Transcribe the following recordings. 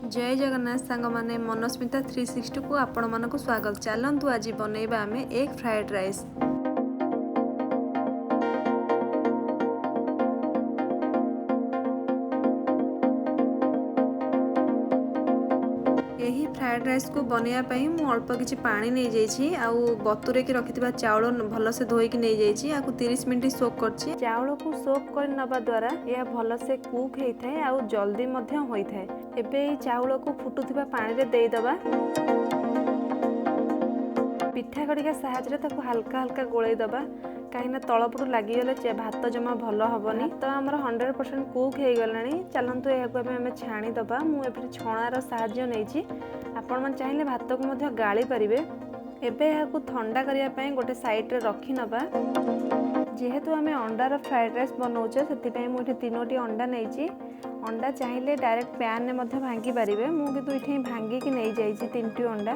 जय जगन्नाथ सांग माने मनस्मिता 360 को आपण मानक स्वागत। चलतु आज बनैबा आमे एग फ्राइड राइस। यही फ्राइड राइस को बनैया पई मु अल्प किछि पानी नै जाइछि आउ बतुरे के रखितबा चावल भल से धोई के नै जाइछि। आकु 30 मिनिट सोक करछि। चावल को सोक कर नबा द्वारा यह भल से कुक हेइ थाए आउ जल्दी मध्य होई थाए। एबे ई चावल को फुटुथिबा पानी रे देई दबा। पिठा कड़िका साहाय्य ताको हल्का हल्का गोळै दबा कहीं तलपटू लगी गले भात जमा भल हेनी। तो आमर 100% कुक हो गलानी। चलतु यह छाणी दबा। मुझे छणार साहाय्य नहीं आपण मैंने चाहिए भात को मध्य गाली पारे। एबे यह ठंडा करने गोटे साइड रे रखी नबा। जेहेतु आम अंडार फ्राइड राइस बनाऊे से मुझे 3टी अंडा नहीं। अंडा चाहिए डायरेक्ट पैन में भांगी पारे। मुझे भांगिकी नहीं जाइए 3टी अंडा।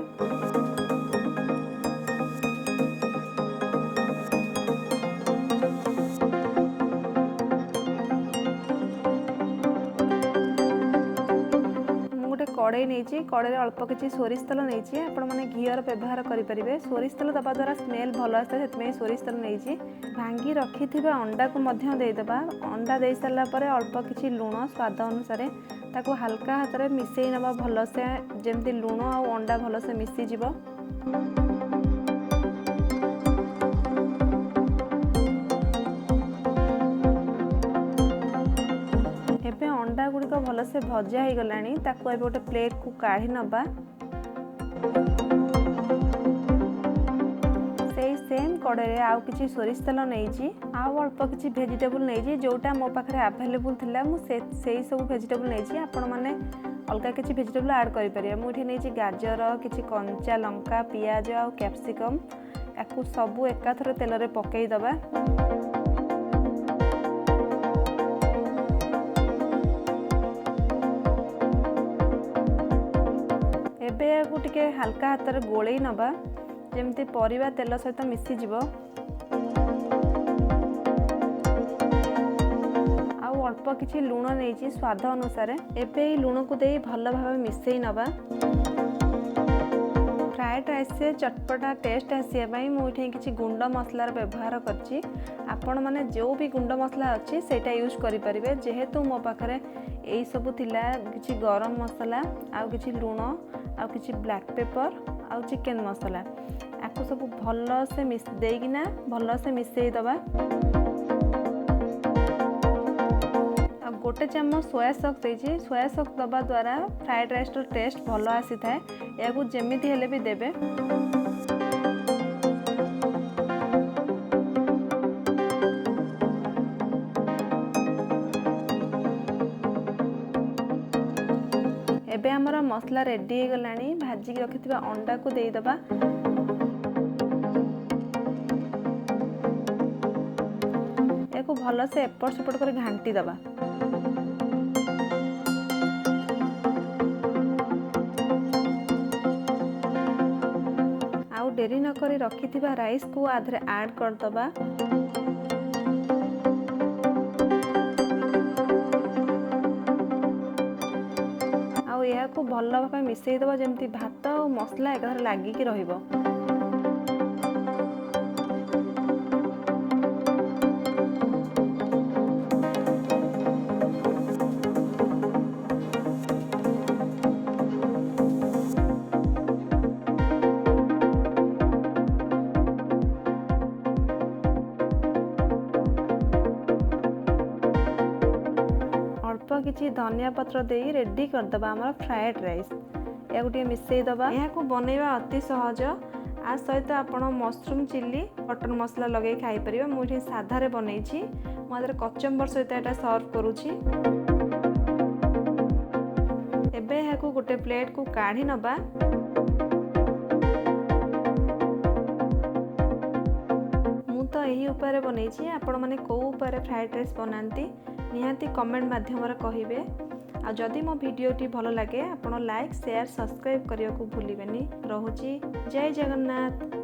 कड़े नहीं कड़े अल्प किसी सोरिष तेल नहीं। आपण मैंने घीर व्यवहार करेंगे। सोरिष तेल दबा द्वारा स्मेल भल आसे से सोरिष तेल नहीं। भांगी रखि अंडा को देदेबा। अंडा दे सारा पर अल्प किसी लुण स्वाद अनुसार ताको हल्का हाथ में मिसई नवा भल से जमती लुण आ अंडा भल से मिसीज। एबे अंडा गुड़िक भल से भजा हो गलानी। ताको एबे गोटे प्लेट को काढ़ी नबा। सेम कड़े आउ किसी सोरिष तेल नहीं आउ अल्प किसी वेजिटेबल नहीं जोटा मो पाखे अवेलेबल थिला से सब वेजिटेबल नहीं। आपण मैंने अलग किसी वेजिटेबल ऐड करें। मुझे नहीं गाजर किसी कंचा लंका पियाज आ कैप्सिकम या सबू एकाथर तेल रे पकई दबा। एबे को टिके हल्का हाथ में गोलई नबा जमती परिवा तेल सहित मिसीज। आउ अल्प किसी लुण नहीं स्वाद अनुसार। एबे लुण को दे भल भाव मिसई नबा। फ्राइड राइस से चटपटा टेस्ट आसापी मुझे किसी गुंड मसलार व्यवहार करछि। आपण माने जो भी गुंड मसला अच्छी सेटा यूज करें। जेहेतु मो पाखे यही सब थिला किसी गरम मसला आउ किसी लुण आउ किसी ब्लैक पेपर आउ चिकेन मसला आपको सब भल से देना भल से मिसई दबा। गोटे चम्मच सोया सॉस देछि। सोया सॉस दबा द्वारा फ्राइड राइस टेस्ट भल आसी थाए। या जमीती हेले भी देबे। एबे हमर मसला रेडी हो गलानी। भाजी की रखिथिबा अंडा को देई दबा। याको भल से एपट सेपट कर घांटी दबा। आउ डेरी न करी रखिथिबा राइस को आधरे ऐड कर दबा। या को भल भाव मिसई दबा जमती भात और मसला एक लागिकी रहिबो। किसी धनिया पत्र दे रेडी करदबा हमारा फ्राइड राइस। या गोटे मिसई दबा। या को बनैबा अति सहज। आ सहित आपण मशरूम चिली बटर मसला लगे खाई परिबा। मुझे साधा रे बनैछि। मुझे कचम्बर सहित एटा सर्व करूछि। एबे या को गोटे प्लेट को काढ़ी नबा। मु तो यही उपाय बनैछि। आपण माने को उपाय फ्राइड राइस बनांती निहाती कमेंट माध्यम कहिबे। आ जदि मो वीडियोटी भल लगे आपण लाइक शेयर सब्सक्राइब करने को भूलिबेनी। रहुछि जय जगन्नाथ।